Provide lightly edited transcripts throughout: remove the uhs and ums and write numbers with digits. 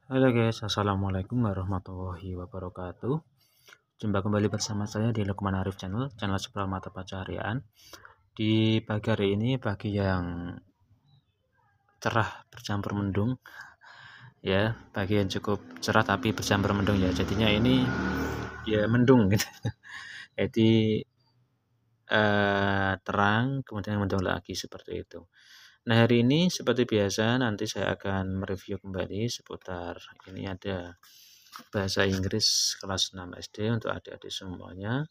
Halo guys, assalamualaikum warahmatullahi wabarakatuh. Jumpa kembali bersama saya di Lukman Arif channel seputar mata pencaharian. Di pagi hari ini, pagi yang cerah bercampur mendung, ya, pagi yang cukup cerah tapi bercampur mendung ya. Jadinya ini ya mendung gitu. Jadi terang kemudian mendung lagi seperti itu. Nah, hari ini seperti biasa nanti saya akan mereview kembali seputar ini ada bahasa Inggris kelas 6 SD untuk adik-adik semuanya,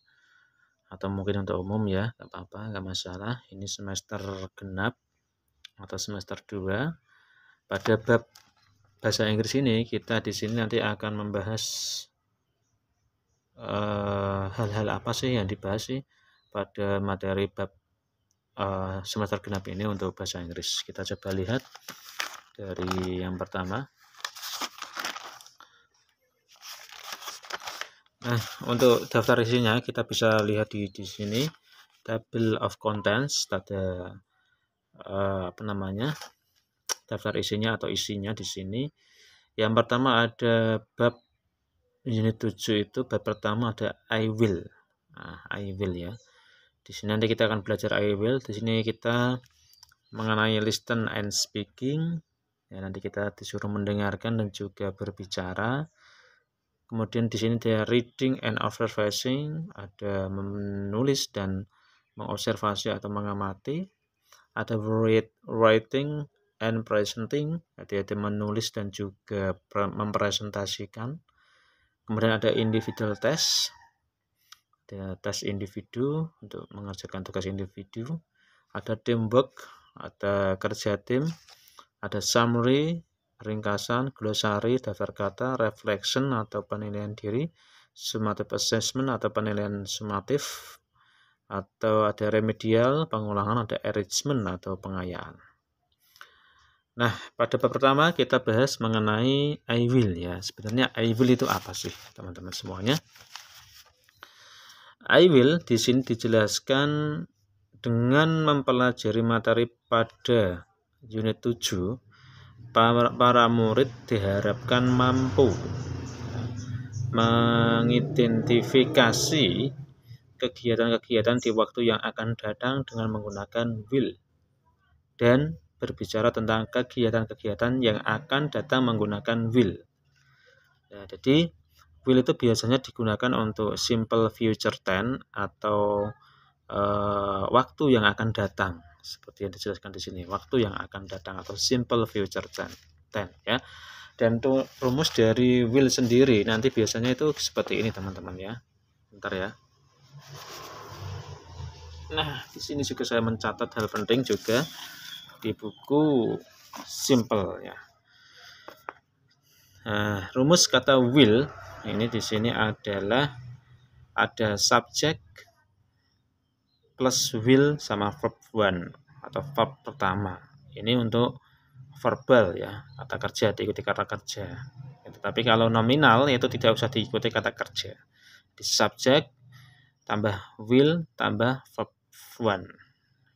atau mungkin untuk umum ya, nggak apa-apa, nggak masalah. Ini semester genap atau semester 2. Pada bab bahasa Inggris ini kita di sini nanti akan membahas hal-hal apa sih yang dibahas sih pada materi bab semester genap ini untuk bahasa Inggris. Kita coba lihat dari yang pertama. Nah, untuk daftar isinya kita bisa lihat di sini table of contents, ada apa namanya, daftar isinya atau isinya di sini. Yang pertama ada bab unit 7 itu bab pertama ada I will. Nah, I will ya. Di sini nanti kita akan belajar I will. Di sini kita mengenai listen and speaking. Ya, nanti kita disuruh mendengarkan dan juga berbicara. Kemudian di sini ada reading and observing, ada menulis dan mengobservasi atau mengamati. Ada writing and presenting, ada menulis dan juga mempresentasikan. Kemudian ada individual test, ada tes individu untuk mengerjakan tugas individu. Ada teamwork, ada kerja tim. Ada summary, ringkasan, glossary, daftar kata, reflection atau penilaian diri, summative assessment atau penilaian sumatif, atau ada remedial, pengulangan, ada enrichment atau pengayaan. Nah, pada bab pertama kita bahas mengenai I will ya. Sebenarnya I will itu apa sih, teman-teman semuanya? I will di sini dijelaskan dengan mempelajari materi pada unit 7, para murid diharapkan mampu mengidentifikasi kegiatan-kegiatan di waktu yang akan datang dengan menggunakan will dan berbicara tentang kegiatan-kegiatan yang akan datang menggunakan will. Ya, jadi will itu biasanya digunakan untuk simple future tense atau waktu yang akan datang, seperti yang dijelaskan di sini, waktu yang akan datang atau simple future tense ya. Dan untuk rumus dari will sendiri nanti biasanya itu seperti ini teman-teman ya. Bentar ya. Nah, di sini juga saya mencatat hal penting juga di buku simple ya. Nah, rumus kata will ini di sini adalah ada subject plus will sama verb one atau verb pertama. Ini untuk verbal ya, kata kerja diikuti kata kerja. Tetapi kalau nominal itu tidak usah diikuti kata kerja. Di subject tambah will tambah verb one.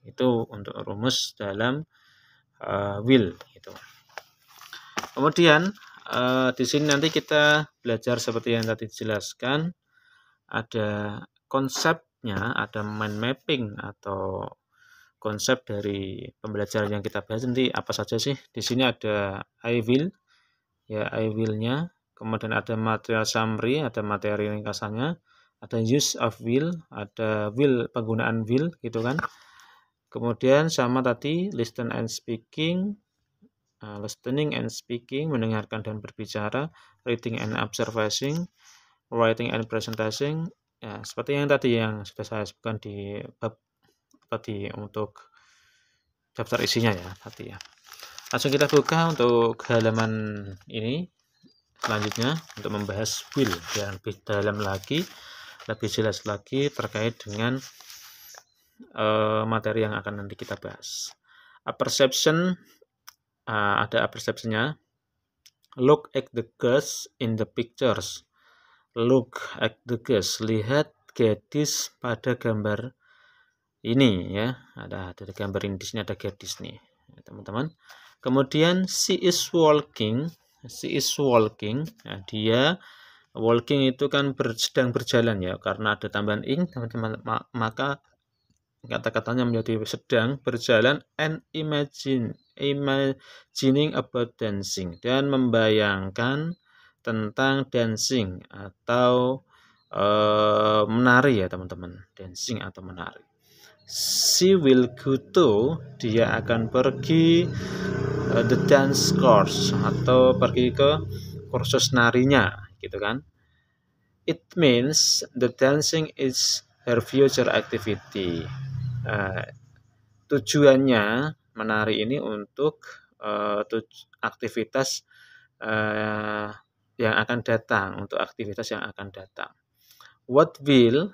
Itu untuk rumus dalam will gitu. Kemudian di sini nanti kita belajar seperti yang tadi dijelaskan, ada konsepnya, ada mind mapping atau konsep dari pembelajaran yang kita bahas nanti apa saja sih. Di sini ada I will ya, I will-nya, kemudian ada material summary, ada materi ringkasannya, ada use of will, ada will, penggunaan will gitu kan. Kemudian sama tadi listen and speaking, listening and speaking, mendengarkan dan berbicara, reading and observing, writing and presenting. Ya, seperti yang tadi yang sudah saya sebutkan di bab tadi untuk daftar isinya ya tadi ya. Langsung kita buka untuk halaman ini selanjutnya untuk membahas will yang lebih dalam lagi, lebih jelas lagi terkait dengan materi yang akan nanti kita bahas. A perception, ada perceptionnya. Look at the girls in the pictures. Look at the girls, lihat gadis pada gambar ini ya. Ada gambar ini, di sini ada gadis nih, teman-teman. Kemudian she is walking, She is walking. Nah, dia walking itu kan sedang berjalan ya, karena ada tambahan ing teman-teman, maka kata-katanya menjadi sedang berjalan and imagining about dancing, dan membayangkan tentang dancing atau menari ya teman-teman, dancing atau menari. She will go to, dia akan pergi the dance course atau pergi ke kursus narinya gitu kan. It means the dancing is her future activity. Tujuannya menari ini untuk aktivitas yang akan datang, untuk aktivitas yang akan datang. What will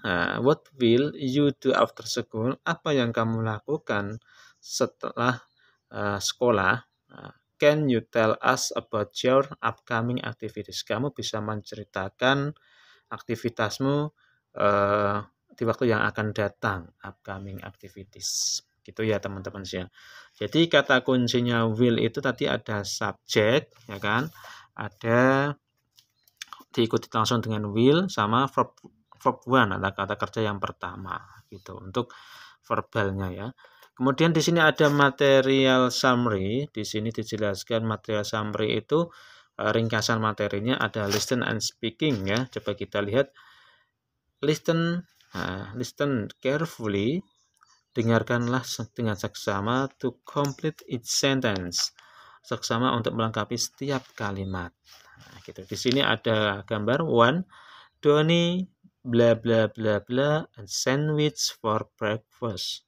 you do after school? Apa yang kamu lakukan setelah sekolah? Can you tell us about your upcoming activities? Kamu bisa menceritakan aktivitasmu di waktu yang akan datang, upcoming activities. Gitu ya teman-teman ya. Jadi kata kuncinya will itu tadi ada subject ya kan? Ada diikuti langsung dengan will sama verb one atau kata kerja yang pertama gitu untuk verbalnya ya. Kemudian di sini ada material summary. Di sini dijelaskan material summary itu ringkasan materinya ada listen and speaking ya. Coba kita lihat. Listen carefully. Dengarkanlah dengan seksama to complete each sentence. Seksama untuk melengkapi setiap kalimat. Nah, gitu. Di sini ada gambar one. Donnie bla bla bla bla and sandwich for breakfast.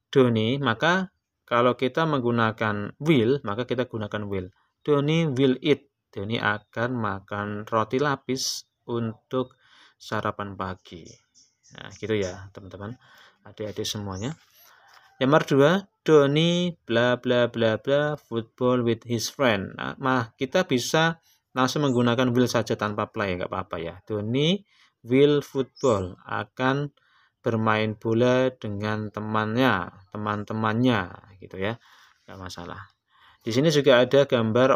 Donnie, maka kalau kita menggunakan will, maka kita gunakan will. Donnie will eat. Donnie akan makan roti lapis untuk sarapan pagi. Nah, gitu ya, teman-teman. Adik-adik semuanya. Yang kedua, Donnie bla bla bla bla football with his friend. Nah, kita bisa langsung menggunakan will saja tanpa play, nggak apa-apa ya. Donnie will football, akan bermain bola dengan teman-temannya gitu ya, nggak masalah. Di sini juga ada gambar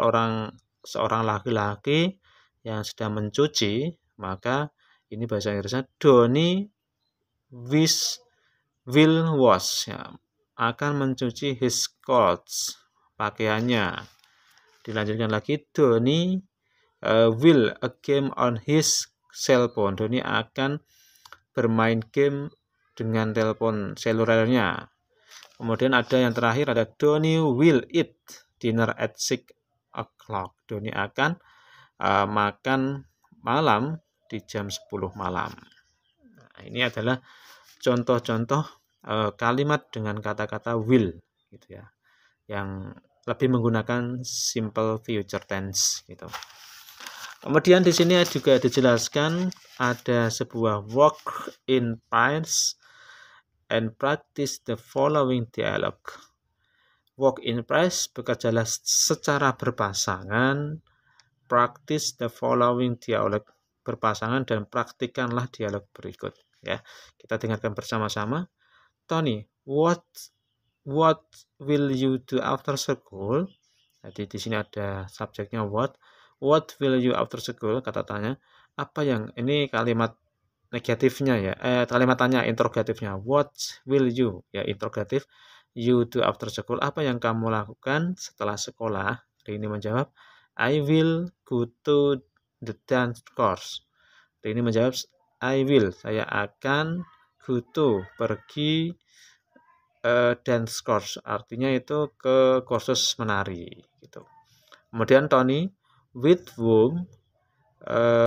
seorang laki-laki yang sedang mencuci, maka ini bahasa Inggrisnya Donnie will wash ya, akan mencuci his clothes, pakaiannya. Dilanjutkan lagi, Donnie will a game on his cell phone. Donnie akan bermain game dengan telepon selulernya. Kemudian ada yang terakhir, ada Donnie will eat dinner at 6 o'clock. Donnie akan makan malam di jam 10 malam. Nah, ini adalah contoh-contoh kalimat dengan kata-kata will gitu ya, yang lebih menggunakan simple future tense gitu. Kemudian di sini juga dijelaskan ada sebuah work in pairs and practice the following dialogue. Work in pairs, bekerjalah secara berpasangan, practice the following dialogue, berpasangan dan praktikkanlah dialog berikut ya. Kita dengarkan bersama-sama. Tony, what will you do after school? Jadi di sini ada subjeknya what. What will you after school? Kata tanya. Apa yang, ini kalimat negatifnya ya. Kalimat tanya interrogatifnya. What will you? Ya interrogatif. You do after school. Apa yang kamu lakukan setelah sekolah? Ini menjawab, I will go to the dance course. Ini menjawab, I will. Saya akan go to, pergi dance course. Artinya itu ke kursus menari gitu. Kemudian Tony, with whom